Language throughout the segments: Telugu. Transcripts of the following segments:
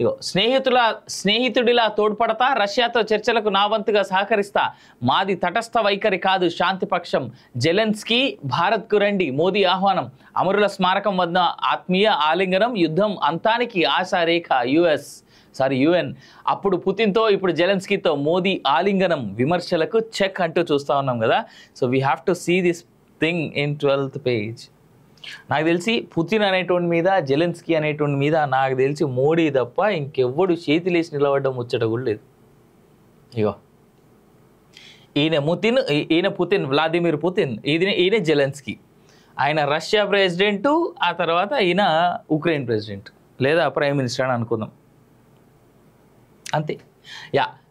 ఇగో స్నేహితుడిలా తోడ్పడతా, రష్యాతో చర్చలకు నా వంతుగా సహకరిస్తా, మాది తటస్థ వైఖరి కాదు శాంతి పక్షం, జెలెన్స్కీ భారత్కు రండి, మోదీ ఆహ్వానం, అమరుల స్మారకం వద్ద ఆత్మీయ ఆలింగనం, యుద్ధం అంతానికి ఆశారేఖ, యుఎన్. అప్పుడు పుతిన్తో ఇప్పుడు జెలెన్స్కీతో మోదీ ఆలింగనం, విమర్శలకు చెక్ అంటూ చూస్తూ ఉన్నాం కదా. So we have to see this thing in 12th page. నాకు తెలిసి పుతిన్ అనేటువంటి మీద, జెలెన్స్కీ అనేటువంటి మీద నాకు తెలిసి మోడీ తప్ప ఇంకెవ్వడు చేతిలేసి నిలబడడం ముచ్చట కూడా లేదు. ఇగో ఈయన పుతిన్, వ్లాదిమిర్ పుతిన్, ఈయన జెలెన్స్కీ. ఆయన రష్యా ప్రెసిడెంటు, ఆ తర్వాత ఈయన ఉక్రెయిన్ ప్రెసిడెంట్ లేదా ప్రైమ్ మినిస్టర్ అని అనుకుందాం, అంతే.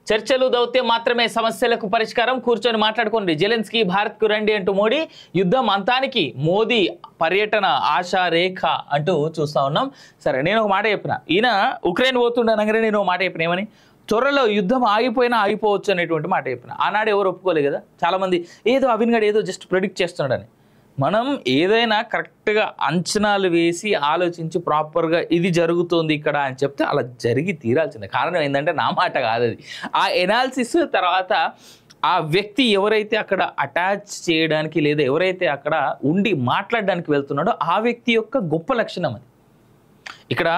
చర్చలు దౌత్యం మాత్రమే సమస్యలకు పరిష్కారం, కూర్చొని మాట్లాడుకోండి, జెలెన్స్కీ భారత్కు రండి అంటూ మోడీ, యుద్ధం అంతానికి మోదీ పర్యటన ఆశారేఖ అంటూ చూస్తూ ఉన్నాం. సరే, నేను ఒక మాట చెప్పిన, ఈయన ఉక్రెయిన్ పోతుండనగానే నేను ఒక మాట చెప్పిన, ఏమని, త్వరలో యుద్ధం ఆగిపోయినా ఆగిపోవచ్చు అనేటువంటి మాట చెప్పిన. ఆనాడు ఎవరు ఒప్పుకోలేదు కదా, చాలామంది ఏదో అవిన్ గడ్ ఏదో జస్ట్ ప్రెడిక్ట్ చేస్తున్నాడని. మనం ఏదైనా కరెక్ట్గా అంచనాలు వేసి ఆలోచించి ప్రాపర్గా ఇది జరుగుతుంది ఇక్కడ అని చెప్తే అలా జరిగి తీరాల్సిందే. కారణం ఏంటంటే నా మాట కాదు అది, ఆ ఎనాలిసిస్ తర్వాత ఆ వ్యక్తి ఎవరైతే అక్కడ అటాచ్ చేయడానికి లేదా ఎవరైతే అక్కడ ఉండి మాట్లాడడానికి వెళ్తున్నాడో ఆ వ్యక్తి యొక్క గొప్ప లక్షణం అది. ఇక్కడ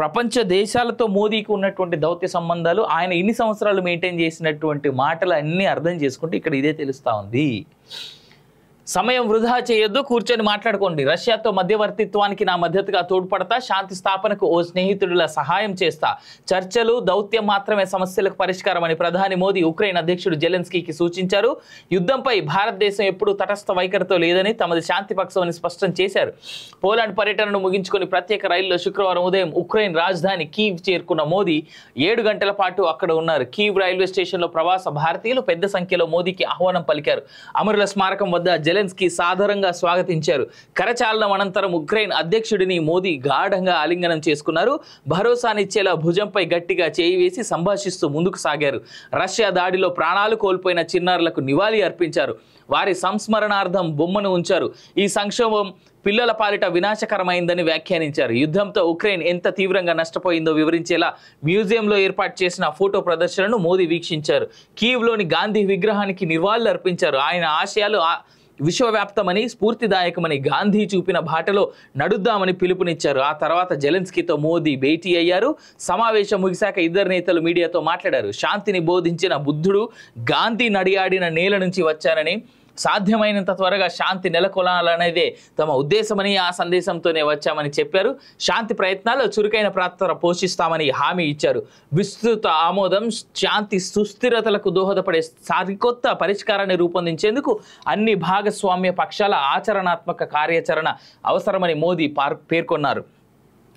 ప్రపంచ దేశాలతో మోదీకి ఉన్నటువంటి దౌత్య సంబంధాలు, ఆయన ఇన్ని సంవత్సరాలు మెయింటైన్ చేసినటువంటి మాటలు అన్నీ అర్థం చేసుకుంటే ఇక్కడ ఇదే తెలుస్తూ ఉంది. సమయం వృధా చేయొద్దు, కూర్చొని మాట్లాడుకోండి, రష్యాతో మధ్యవర్తిత్వానికి నా మద్దతుగా తోడ్పడతా, శాంతి స్థాపనకు ఓ స్నేహితుడిలా సహాయం చేస్తా, చర్చలు దౌత్యం మాత్రమే సమస్యలకు పరిష్కారం అని ప్రధాని మోదీ ఉక్రెయిన్ అధ్యక్షుడు జెలెన్స్కీకి సూచించారు. యుద్ధంపై భారతదేశం ఎప్పుడూ తటస్థ వైఖరితో లేదని, తమది శాంతి పక్షమని స్పష్టం చేశారు. పోలాండ్ పర్యటనను ముగించుకొని ప్రత్యేక రైల్లో శుక్రవారం ఉదయం ఉక్రెయిన్ రాజధాని కీవ్ చేరుకున్న మోదీ 7 గంటల పాటు అక్కడ ఉన్నారు. కీవ్ రైల్వే స్టేషన్లో ప్రవాస భారతీయులు పెద్ద సంఖ్యలో మోదీకి ఆహ్వానం పలికారు. అమరుల స్మారకం వద్ద జెలెన్స్కీ సాదరంగా స్వాగతించారు. కరచాలనం అనంతరం ఉక్రెయిన్ అధ్యక్షుడిని మోదీ గాఢంగా ఆలింగనం చేసుకున్నారు. భరోసానిచ్చేలా భుజంపై గట్టిగా చేయి వేసి సంభాషిస్తూ ముందుకు సాగారు. రష్యా దాడిలో ప్రాణాలు కోల్పోయిన చిన్నారులకు నివాళి అర్పించారు. వారి సంస్మరణార్థం బొమ్మను ఉంచారు. ఈ సంక్షోభం పిల్లల పాలిట వినాశకరమైందని వ్యాఖ్యానించారు. యుద్ధంతో ఉక్రెయిన్ ఎంత తీవ్రంగా నష్టపోయిందో వివరించేలా మ్యూజియంలో ఏర్పాటు చేసిన ఫోటో ప్రదర్శనను మోదీ వీక్షించారు. కీవ్లోని గాంధీ విగ్రహానికి నివాళులు అర్పించారు. ఆయన ఆశయాలు విశ్వవ్యాప్తమని, స్ఫూర్తిదాయకమని, గాంధీ చూపిన బాటలో నడుద్దామని పిలుపునిచ్చారు. ఆ తర్వాత జెలెన్స్కీతో మోదీ భేటీ అయ్యారు. సమావేశం ముగిశాక ఇద్దరు నేతలు మీడియాతో మాట్లాడారు. శాంతిని బోధించిన బుద్ధుడు గాంధీ నడియాడిన నేల నుంచి వచ్చారని, సాధ్యమైనంత త్వరగా శాంతి నెలకొనాలనేదే తమ ఉద్దేశమని, ఆ సందేశంతోనే వచ్చామని చెప్పారు. శాంతి ప్రయత్నాల్లో చురుకైన పాత్ర పోషిస్తామని హామీ ఇచ్చారు. విస్తృత ఆమోదం శాంతి సుస్థిరతలకు దోహదపడే సరికొత్త పరిష్కారాన్ని రూపొందించేందుకు అన్ని భాగస్వామ్య పక్షాల ఆచరణాత్మక కార్యాచరణ అవసరమని మోదీ పేర్కొన్నారు.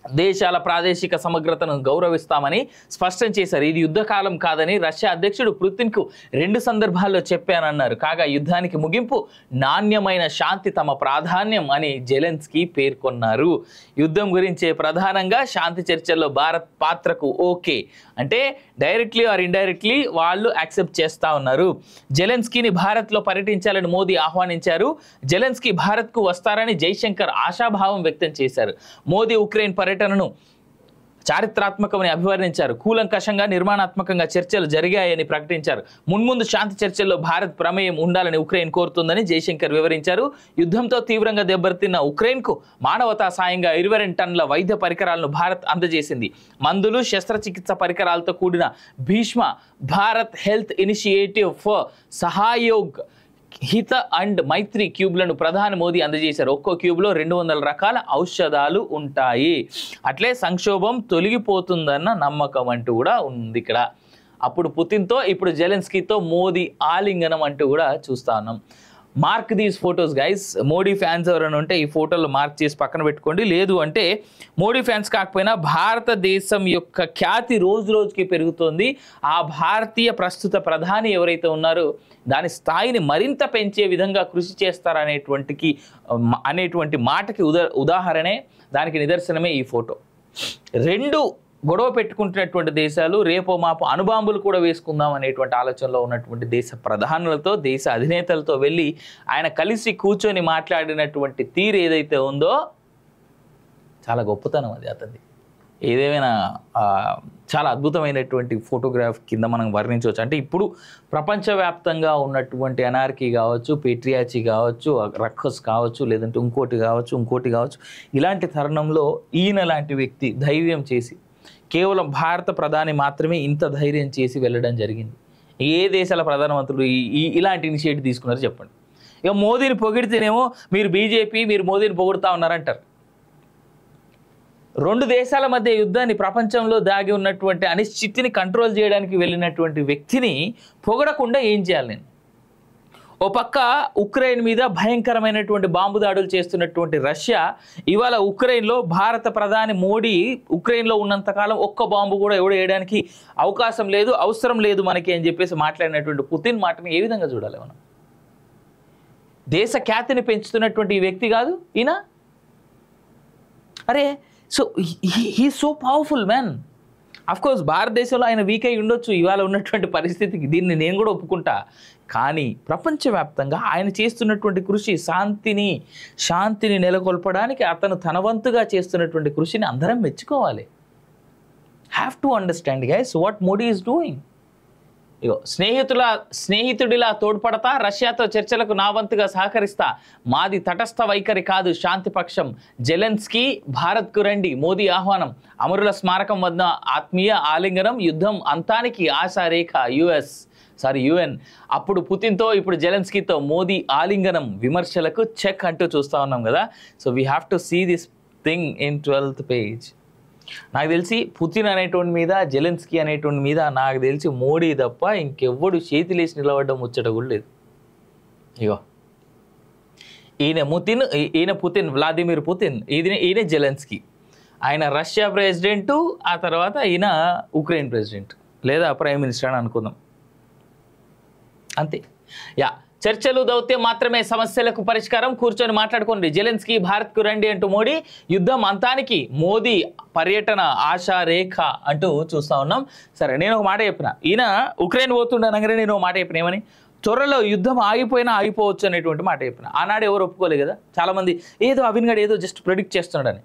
దేశాల ప్రాదేశిక సమగ్రతను గౌరవిస్తామని స్పష్టం చేశారు. ఇది యుద్ధకాలం కాదని రష్యా అధ్యక్షుడు పుతిన్కు 2 సందర్భాల్లో చెప్పానన్నారు. కాగా యుద్ధానికి ముగింపు, నాణ్యమైన శాంతి తమ ప్రాధాన్యం అని జెలెన్స్కీ పేర్కొన్నారు. యుద్ధం గురించే ప్రధానంగా శాంతి చర్చల్లో భారత్ పాత్రకు ఓకే అంటే డైరెక్ట్లీ ఆర్ ఇండైరెక్ట్లీ వాళ్ళు యాక్సెప్ట్ చేస్తూ ఉన్నారు. జెలెన్స్కీని భారత్లో పర్యటించాలని మోదీ ఆహ్వానించారు. జెలెన్స్కీ భారత్కు వస్తారని జైశంకర్ ఆశాభావం వ్యక్తం చేశారు. మోదీ ఉక్రెయిన్ పర్యటనను చారిత్రాత్మకమని అభివర్ణించారు. కూలంకషంగా, నిర్మాణాత్మకంగా చర్చలు జరిగాయని ప్రకటించారు. మున్ముందు శాంతి చర్చల్లో భారత్ ప్రమేయం ఉండాలని ఉక్రెయిన్ కోరుతుందని జైశంకర్ వివరించారు. యుద్ధంతో తీవ్రంగా దెబ్బతిన్న ఉక్రెయిన్కు మానవతా సాయంగా 22 టన్నుల వైద్య పరికరాలను భారత్ అందజేసింది. మందులు, శస్త్రచికిత్స పరికరాలతో కూడిన Bhishma Bharat health initiative for Sahyog Hita and మైత్రి క్యూబ్లను ప్రధాని మోదీ అందజేశారు. ఒక్కో క్యూబ్లో 200 రకాల ఔషధాలు ఉంటాయి. అట్లే సంక్షోభం తొలగిపోతుందన్న నమ్మకం అంటూ కూడా ఉంది ఇక్కడ. అప్పుడు పుతిన్తో ఇప్పుడు జెలెన్స్కీతో మోదీ ఆలింగనం అంటూ కూడా చూస్తా ఉన్నాం. Mark these photos guys. Modi fans ఎవరైనా ఉంటే ఈ ఫోటోలు మార్క్ చేసి పక్కన పెట్టుకోండి. లేదు అంటే మోడీ ఫ్యాన్స్ కాకపోయినా భారతదేశం యొక్క ఖ్యాతి రోజు రోజుకి పెరుగుతోంది. ఆ భారతీయ ప్రస్తుత ప్రధాని ఎవరైతే ఉన్నారో దాని స్థాయిని మరింత పెంచే విధంగా కృషి చేస్తారనేటువంటి మాటకి ఉదాహరణే, దానికి నిదర్శనమే ఈ ఫోటో. 2 గొడవ పెట్టుకుంటున్నటువంటి దేశాలు రేపో మాపో అణుబాంబులు కూడా వేసుకుందాం అనేటువంటి ఆలోచనలో ఉన్నటువంటి దేశ ప్రధానులతో దేశ అధినేతలతో వెళ్ళి ఆయన కలిసి కూర్చొని మాట్లాడినటువంటి తీరు ఏదైతే ఉందో చాలా గొప్పతనం అది అతనిది. ఏదేమైనా చాలా అద్భుతమైనటువంటి ఫోటోగ్రాఫ్ కింద మనం వర్ణించవచ్చు. అంటే ఇప్పుడు ప్రపంచవ్యాప్తంగా ఉన్నటువంటి అనార్కీ కావచ్చు, పేట్రియాచి కావచ్చు, రక్కస్ కావచ్చు, లేదంటే ఇంకోటి కావచ్చు, ఇలాంటి తరుణంలో ఈయన లాంటి వ్యక్తి ధైర్యం చేసి కేవలం భారత ప్రధాని మాత్రమే ఇంత ధైర్యం చేసి వెళ్ళడం జరిగింది. ఏ దేశాల ప్రధానమంత్రులు ఇలాంటి ఇనిషియేటివ్ తీసుకున్నారో చెప్పండి. ఇక మోదీని పొగిడితేనేమో మీరు బీజేపీ, మీరు మోదీని పొగుడుతూ ఉన్నారంటారు. రెండు దేశాల మధ్య యుద్ధాన్ని, ప్రపంచంలో దాగి ఉన్నటువంటి అనిశ్చితిని కంట్రోల్ చేయడానికి వెళ్ళినటువంటి వ్యక్తిని పొగడకుండా ఏం చేయాలి నేను? ఓ పక్క ఉక్రెయిన్ మీద భయంకరమైనటువంటి బాంబు దాడులు చేస్తున్నటువంటి రష్యా ఇవాళ ఉక్రెయిన్లో భారత ప్రధాని మోడీ ఉక్రెయిన్లో ఉన్నంతకాలం ఒక్క బాంబు కూడా ఎవడు వేయడానికి అవకాశం లేదు, అవసరం లేదు మనకి అని చెప్పేసి మాట్లాడినటువంటి పుతిన్ మాటని ఏ విధంగా చూడాలి మనం? దేశ ఖ్యాతిని పెంచుతున్నటువంటి ఈ వ్యక్తి కాదు ఈయన? అరే, so he so powerful man. Of course భారతదేశంలో ఆయన వీక్ అయి ఉండొచ్చు ఇవాళ ఉన్నటువంటి పరిస్థితికి, దీన్ని నేను కూడా ఒప్పుకుంటా. కానీ ప్రపంచవ్యాప్తంగా ఆయన చేస్తున్నటువంటి కృషి, శాంతిని నెలకొల్పడానికి అతను తన వంతుగా చేస్తున్నటువంటి కృషిని అందరం మెచ్చుకోవాలి. Have to understand guys what Modi is doing. ఇగో స్నేహితుడిలా తోడ్పడతా, రష్యాతో చర్చలకు నా వంతుగా సహకరిస్తా, మాది తటస్థ వైఖరి కాదు, శాంతి పక్షం, జెలెన్స్కీ భారత్కు రండి, మోదీ ఆహ్వానం, అమరుల స్మారకం వద్ద ఆత్మీయ ఆలింగనం, యుద్ధం అంతానికి ఆశారేఖ, యుఎన్. అప్పుడు పుతిన్తో, ఇప్పుడు జెలెన్స్కీతో మోదీ ఆలింగనం, విమర్శలకు చెక్ అంటూ చూస్తూ ఉన్నాం కదా. So we have to see this thing in 12th page. నాకు తెలిసి పుతిన్ అనేటువంటి మీద, జెలెన్స్కీ అనేటువంటి మీద నాకు తెలిసి మోడీ తప్ప ఇంకెవ్వడు చేతిలేసి నిలబడడం ముచ్చట కూడా లేదు. ఇగో ఈయన పుతిన్, వ్లాదిమిర్ పుతిన్, ఈయన జెలెన్స్కీ. ఆయన రష్యా ప్రెసిడెంటు, ఆ తర్వాత ఈయన ఉక్రెయిన్ ప్రెసిడెంట్ లేదా ప్రైమ్ మినిస్టర్ అని అనుకుందాం. అంతే. చర్చలు దౌత్యం మాత్రమే సమస్యలకు పరిష్కారం, కూర్చొని మాట్లాడుకోండి, జెలెన్స్కీ భారత్కు రండి అంటూ మోడీ, యుద్ధం అంతానికి మోదీ పర్యటన ఆశారేఖ అంటూ చూస్తూ ఉన్నాం. సరే, నేను ఒక మాట చెప్పిన, ఈయన ఉక్రెయిన్ పోతుండనగానే నేను ఒక మాట చెప్పిన, ఏమని? త్వరలో యుద్ధం ఆగిపోయినా ఆగిపోవచ్చు అనేటువంటి మాట చెప్పిన. ఆనాడు ఎవరు ఒప్పుకోలేదు కదా, చాలామంది ఏదో అవిన్ గడ్ ఏదో జస్ట్ ప్రెడిక్ట్ చేస్తున్నాడని.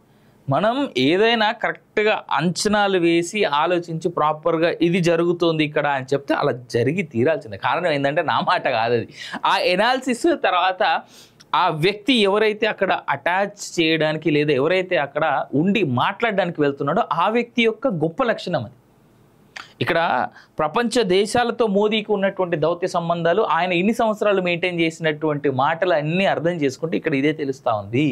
మనం ఏదైనా కరెక్ట్గా అంచనాలు వేసి ఆలోచించి ప్రాపర్గా ఇది జరుగుతుంది ఇక్కడ అని చెప్తే అలా జరిగి తీరాల్సిందే. కారణం ఏంటంటే నా మాట కాదు అది, ఆ ఎనాలిసిస్ తర్వాత ఆ వ్యక్తి ఎవరైతే అక్కడ అటాచ్ చేయడానికి లేదా ఎవరైతే అక్కడ ఉండి మాట్లాడడానికి వెళ్తున్నాడో ఆ వ్యక్తి యొక్క గొప్ప లక్షణం అది. ఇక్కడ ప్రపంచ దేశాలతో మోదీకి ఉన్నటువంటి దౌత్య సంబంధాలు, ఆయన ఇన్ని సంవత్సరాలు మెయింటైన్ చేసినటువంటి మాటలు అన్నీ అర్థం చేసుకుంటే ఇక్కడ ఇదే తెలుస్తూ ఉంది.